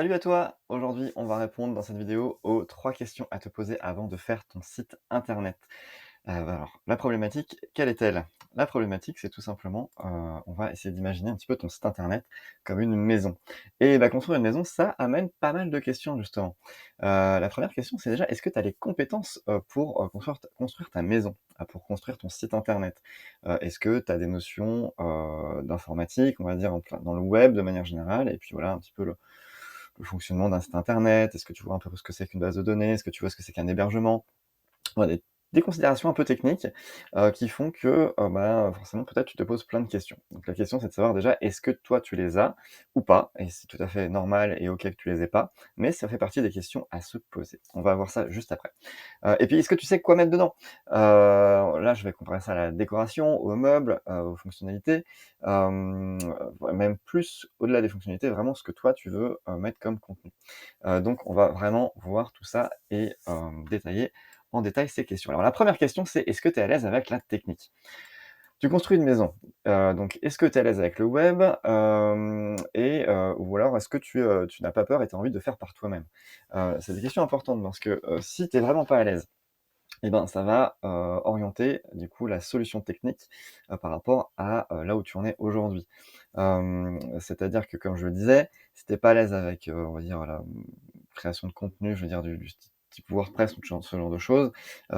Salut à toi! Aujourd'hui, on va répondre dans cette vidéo aux 3 questions à te poser avant de faire ton site internet. Alors, la problématique, quelle est-elle? La problématique, c'est tout simplement, on va essayer d'imaginer un petit peu ton site internet comme une maison et bah, construire une maison, ça amène pas mal de questions justement. La première question, c'est déjà, est-ce que tu as les compétences, pour, construire ta maison, pour construire ton site internet? Est-ce que tu as des notions, d'informatique, on va dire en plein dans le web de manière générale et puis voilà un petit peu le fonctionnement d'un site internet? Est-ce que tu vois un peu ce que c'est qu'une base de données? Est-ce que tu vois ce que c'est qu'un hébergement? Voilà, des considérations un peu techniques, qui font que, bah, forcément peut-être tu te poses plein de questions. Donc la question c'est de savoir déjà, est-ce que toi tu les as ou pas? Et c'est tout à fait normal et OK que tu les aies pas, mais ça fait partie des questions à se poser. On va voir ça juste après. Et puis est-ce que tu sais quoi mettre dedans? Là je vais comparer ça à la décoration, aux meubles, aux fonctionnalités, même plus au-delà des fonctionnalités, vraiment ce que toi tu veux, mettre comme contenu. Donc on va vraiment voir tout ça et détailler en détail ces questions. Alors la première question, c'est: est-ce que tu es à l'aise avec la technique? Tu construis une maison, donc est-ce que tu es à l'aise avec le web? Ou alors est-ce que tu n'as pas peur et tu as envie de faire par toi-même? C'est des questions importantes parce que, si tu es vraiment pas à l'aise et ben, ça va, orienter du coup la solution technique, par rapport à, là où tu en es aujourd'hui. C'est-à-dire que comme je le disais, si tu es pas à l'aise avec, on va dire la, création de contenu, je veux dire du type WordPress ou ce genre de choses,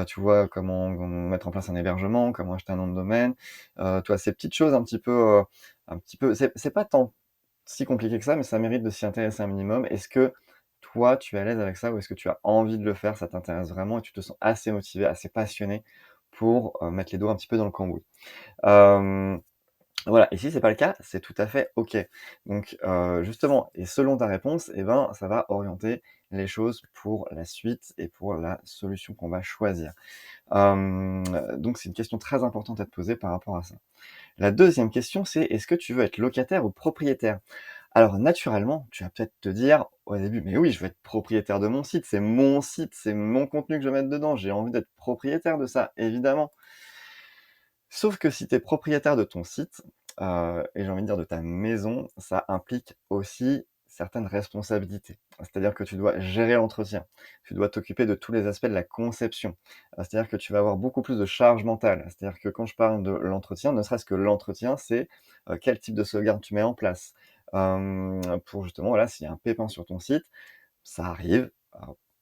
tu vois comment mettre en place un hébergement, comment acheter un nom de domaine, tu vois ces petites choses un petit peu c'est pas tant si compliqué que ça, mais ça mérite de s'y intéresser un minimum. Est-ce que toi, tu es à l'aise avec ça ou est-ce que tu as envie de le faire? Ça t'intéresse vraiment et tu te sens assez motivé, assez passionné pour, mettre les doigts un petit peu dans le cambouis? Hem voilà, et si c'est pas le cas, c'est tout à fait OK. Donc, justement et selon ta réponse et ben, ça va orienter les choses pour la suite et pour la solution qu'on va choisir. Hem, donc c'est une question très importante à te poser par rapport à ça. La deuxième question, c'est: est-ce que tu veux être locataire ou propriétaire? Alors naturellement, tu vas peut-être te dire au début: «Mais oui, je veux être propriétaire de mon site, c'est mon contenu que je vais mettre dedans, j'ai envie d'être propriétaire de ça, évidemment». Sauf que si tu es propriétaire de ton site, et j'ai envie de dire de ta maison, ça implique aussi certaines responsabilités. C'est-à-dire que tu dois gérer l'entretien, tu dois t'occuper de tous les aspects de la conception. C'est-à-dire que tu vas avoir beaucoup plus de charge mentale. C'est-à-dire que quand je parle de l'entretien, ne serait-ce que l'entretien, c'est, quel type de sauvegarde tu mets en place, pour justement, voilà, s'il y a un pépin sur ton site, ça arrive,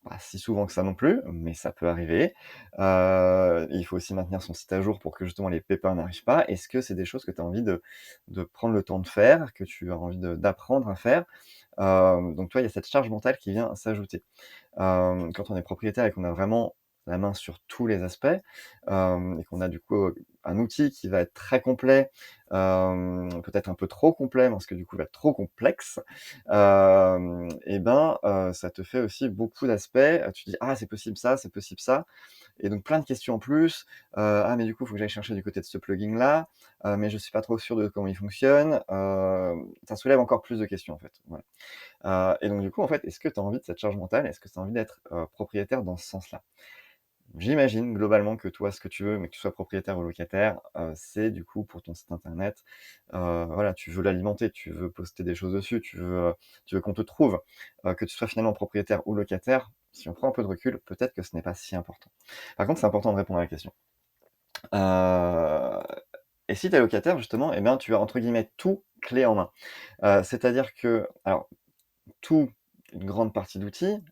pas si souvent que ça non plus, mais ça peut arriver. Il faut aussi maintenir son site à jour pour que justement les pépins n'arrivent pas. Est-ce que c'est des choses que tu as envie de prendre le temps de faire, que tu as envie d'apprendre à faire? Donc tu vois, il y a cette charge mentale qui vient s'ajouter. Quand on est propriétaire et qu'on a vraiment la main sur tous les aspects, et qu'on a du coup, un outil qui va être très complet, peut-être un peu trop complet parce que du coup il va être trop complexe, et ben, ça te fait aussi beaucoup d'aspects, tu dis: «Ah c'est possible ça, c'est possible ça». Et donc plein de questions en plus. «Ah mais du coup, il faut que j'aille chercher du côté de ce plugin-là, mais je suis pas trop sûr de comment il fonctionne». Ça soulève encore plus de questions en fait, voilà. Et donc du coup, en fait, est-ce que tu as envie de cette charge mentale? Est-ce que tu as envie d'être, propriétaire dans ce sens-là? J'imagine globalement que toi, ce que tu veux, mais que tu sois propriétaire ou locataire, c'est du coup pour ton site internet, voilà, tu veux l'alimenter, tu veux poster des choses dessus, tu veux qu'on te trouve. Que tu sois finalement propriétaire ou locataire, si on prend un peu de recul, peut-être que ce n'est pas si important. Par contre, c'est important de répondre à la question. Heu et si tu es locataire justement, eh bien, tu as entre guillemets «tout clé en main». C'est-à-dire que alors tout, une grande partie d'outils,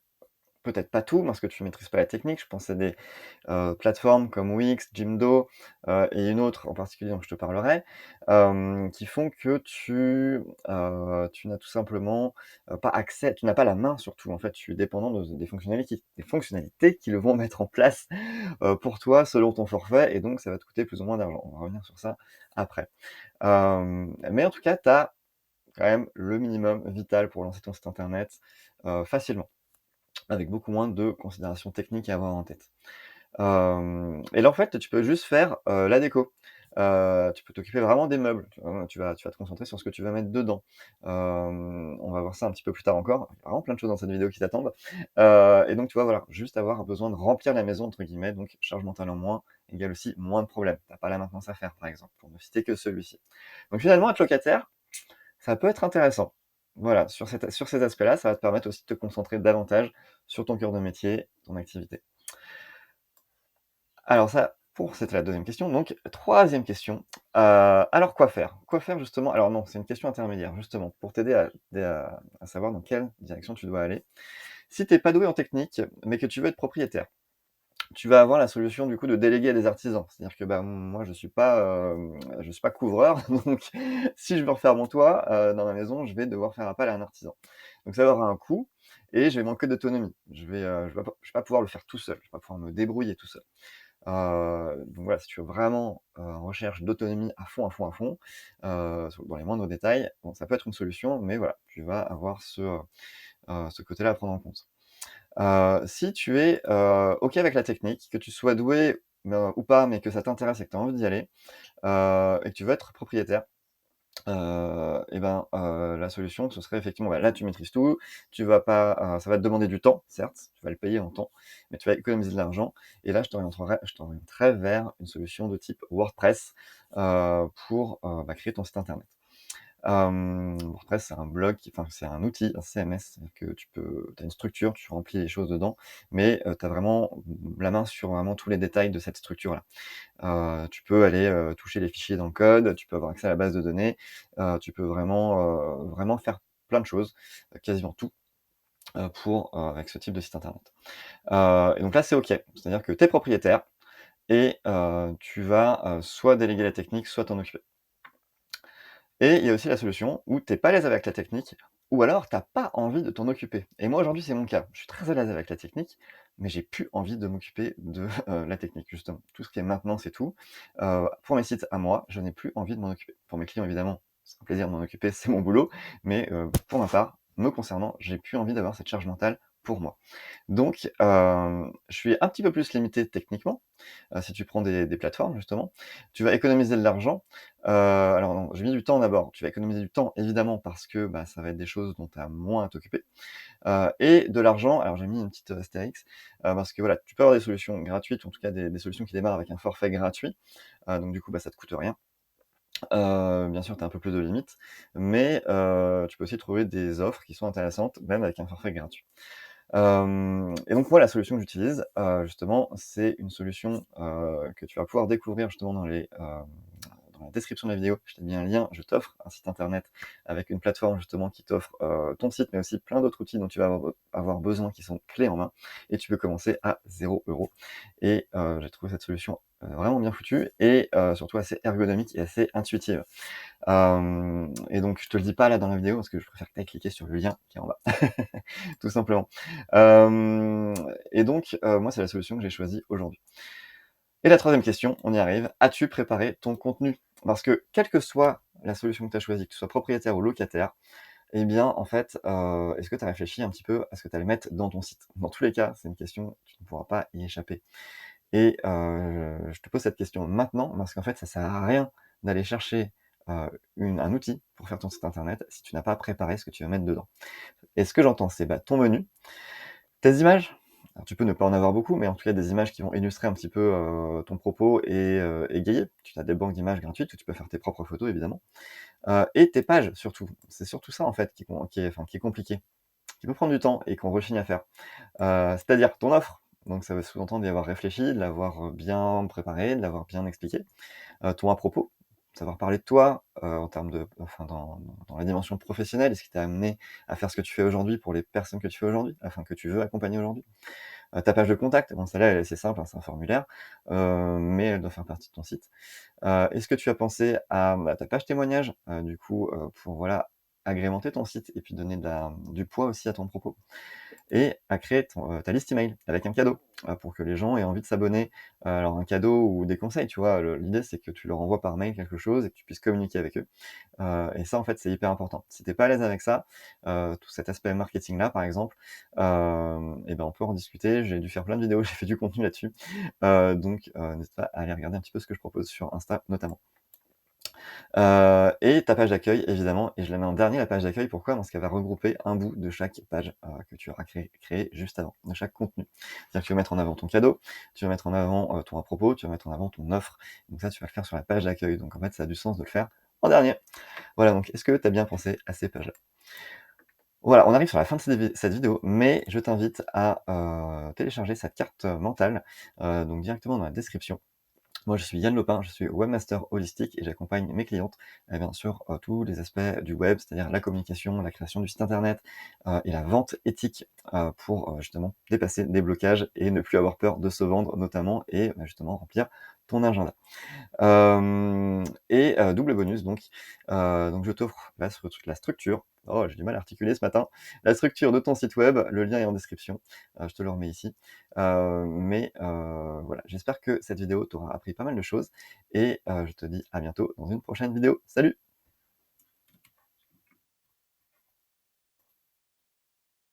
peut-être pas tout parce que tu maîtrises pas la technique. Je pense à des, plateformes comme Wix, Jimdo, et une autre en particulier dont je te parlerai, qui font que tu n'as tout simplement, pas accès, tu n'as pas la main sur tout. En fait, tu es dépendant de des fonctionnalités qu'ils vont mettre en place, pour toi selon ton forfait et donc ça va te coûter plus ou moins d'argent. On va revenir sur ça après. Mais en tout cas, tu as quand même le minimum vital pour lancer ton site internet, facilement, avec beaucoup moins de considérations techniques à avoir en tête. Et là, en fait, tu peux juste faire, la déco. Tu peux t'occuper vraiment des meubles, tu vas te concentrer sur ce que tu vas mettre dedans. On va voir ça un petit peu plus tard encore. Il y a vraiment plein de choses dans cette vidéo qui t'attendent. Et donc tu vois, voilà, juste avoir besoin de «remplir la maison» entre guillemets, donc charge mentale en moins, égale aussi moins de problèmes. Tu as pas la maintenance à faire, par exemple, pour ne citer que celui-ci. Donc finalement, être locataire, ça peut être intéressant. Voilà, sur cet aspect-là, ça va te permettre aussi de te concentrer davantage sur ton cœur de métier, ton activité. Alors ça, c'était la deuxième question. Donc troisième question, alors quoi faire? Quoi faire justement? Alors non, c'est une question intermédiaire justement pour t'aider à savoir dans quelle direction tu dois aller. Si tu es pas doué en technique, mais que tu veux être propriétaire, tu vas avoir la solution du coup de déléguer à des artisans. C'est-à-dire que, bah, moi je suis pas couvreur, donc si je veux refaire mon toit, dans ma maison, je vais devoir faire appel à un artisan. Donc ça va avoir un coût et je vais manquer d'autonomie. Je vais pas pouvoir le faire tout seul, je vais pas pouvoir me débrouiller tout seul. Donc voilà, si tu es vraiment, en recherche d'autonomie à fond, à fond, à fond, dans les moindres détails, bon ça peut être une solution, mais voilà, tu vas avoir ce côté-là à prendre en compte. Si tu es, OK avec la technique, que tu sois doué, ou pas, mais que ça t'intéresse et que tu as envie d'y aller, et que tu veux être propriétaire, et ben, la solution ce serait effectivement, bah, là tu maîtrises tout, tu vas pas, ça va te demander du temps, certes, tu vas le payer en temps, mais tu vas économiser de l'argent et là je t'orienterais vers une solution de type WordPress, pour, bah, créer ton site internet. WordPress, c'est un blog c'est un outil, un CMS, c'est-à-dire que tu as une structure, tu remplis les choses dedans, mais tu as vraiment la main sur vraiment tous les détails de cette structure-là. Tu peux aller, toucher les fichiers dans le code, tu peux avoir accès à la base de données, tu peux vraiment faire plein de choses, quasiment tout, avec ce type de site internet. Et donc là, c'est OK. C'est-à-dire que tu es propriétaire et tu vas, soit déléguer la technique, soit t'en occuper. Et il y a aussi la solution où tu es pas à l'aise avec la technique ou alors tu as pas envie de t'en occuper. Et moi aujourd'hui, c'est mon cas. Je suis très à l'aise avec la technique, mais j'ai plus envie de m'occuper de, la technique justement. Tout ce qui est maintenance et tout, pour mes sites à moi, je n'ai plus envie de m'en occuper. Pour mes clients évidemment, c'est un plaisir de m'en occuper, c'est mon boulot, mais pour ma part, me concernant, j'ai plus envie d'avoir cette charge mentale pour moi. Donc je suis un petit peu plus limité techniquement, si tu prends des plateformes justement. Tu vas économiser de l'argent, alors non, j'ai mis du temps d'abord. Tu vas économiser du temps évidemment parce que, bah, ça va être des choses dont tu as moins à t'occuper, et de l'argent, alors j'ai mis une petite, astérix, parce que voilà, tu peux avoir des solutions gratuites, en tout cas des solutions qui démarrent avec un forfait gratuit, donc du coup, bah, ça te coûte rien. Bien sûr, tu as un peu plus de limites, mais tu peux aussi trouver des offres qui sont intéressantes, même avec un forfait gratuit. Et donc moi, la solution que j'utilise, justement, c'est une solution, que tu vas pouvoir découvrir justement dans la description de la vidéo. Je t'ai mis un lien, je t'offre un site internet avec une plateforme justement qui t'offre, ton site, mais aussi plein d'autres outils dont tu vas avoir besoin qui sont clés en main et tu peux commencer à 0 € et j'ai trouvé cette solution, vraiment bien foutue et surtout assez ergonomique et assez intuitive. Et donc je te le dis pas là dans la vidéo parce que je préfère que tu ailles cliquer sur le lien qui est en bas, tout simplement. Hem Et donc moi, c'est la solution que j'ai choisie aujourd'hui. Et la troisième question, on y arrive, as-tu préparé ton contenu? Parce que quelle que soit la solution que tu as choisie, que tu sois propriétaire ou locataire, eh bien, en fait, est-ce que tu as réfléchi un petit peu à ce que tu allais mettre dans ton site? Dans tous les cas, c'est une question, tu ne pourras pas y échapper. Et je te pose cette question maintenant parce qu'en fait, ça sert à rien d'aller chercher, un outil pour faire ton site internet si tu n'as pas préparé ce que tu vas mettre dedans. Et ce que j'entends, c'est, bah, ton menu, tes images, alors tu peux ne pas en avoir beaucoup, mais en tout cas des images qui vont illustrer un petit peu, ton propos et égayer. Tu as des banques d'images gratuites où tu peux faire tes propres photos évidemment, et tes pages surtout. C'est surtout ça en fait qui est compliqué, qui peut prendre du temps et qu'on rechigne à faire. C'est-à-dire ton offre, donc ça veut sous-entendre d'y avoir réfléchi, de l'avoir, bien préparée, de l'avoir bien expliqué. Ton à propos, savoir parler de toi, en termes dans la dimension professionnelle et ce qui t'a amené à faire ce que tu fais aujourd'hui pour les personnes que tu fais aujourd'hui, enfin que tu veux accompagner aujourd'hui. Ta page de contact, bon celle-là elle est assez simple, hein, c'est un formulaire, mais elle doit faire partie de ton site. Est-ce que tu as pensé à, bah, ta page témoignage, du coup, pour voilà, agrémenter ton site et puis donner du poids aussi à ton propos? Et à créer ta liste email avec un cadeau, pour que les gens aient envie de s'abonner. Alors un cadeau ou des conseils, tu vois? L'idée, c'est que tu leur envoies par mail quelque chose et que tu puisses communiquer avec eux. Et ça, en fait, c'est hyper important. Si tu es pas à l'aise avec ça, tout cet aspect marketing-là, par exemple, et ben, on peut en discuter. J'ai dû faire plein de vidéos, j'ai fait du contenu là-dessus. Donc n'hésite pas à aller regarder un petit peu ce que je propose sur Insta, notamment. Et ta page d'accueil évidemment et je la mets en dernier la page d'accueil. Pourquoi? Parce qu'elle va regrouper un bout de chaque page, que tu auras créé juste avant, de chaque contenu. C'est-à-dire que tu vas mettre en avant ton cadeau, tu vas mettre en avant, ton à propos, tu vas mettre en avant ton offre. Donc ça, tu vas le faire sur la page d'accueil. Donc en fait, ça a du sens de le faire en dernier. Voilà, donc est-ce que tu as bien pensé à ces pages-là? Voilà, on arrive sur la fin de cette vidéo, mais je t'invite à, télécharger cette carte mentale, donc directement dans la description. Moi, je suis Yann Lopin, je suis webmaster holistique et j'accompagne mes clientes, eh bien, sur, tous les aspects du web, c'est-à-dire la communication, la création du site internet, et la vente éthique, pour, justement dépasser des blocages et ne plus avoir peur de se vendre notamment et bah, justement remplir ton agenda. Et double bonus donc je t'offre la structure, oh j'ai du mal à articuler ce matin, la structure de ton site web, le lien est en description, je te le remets ici. Voilà, j'espère que cette vidéo t'aura appris pas mal de choses et je te dis à bientôt dans une prochaine vidéo. Salut!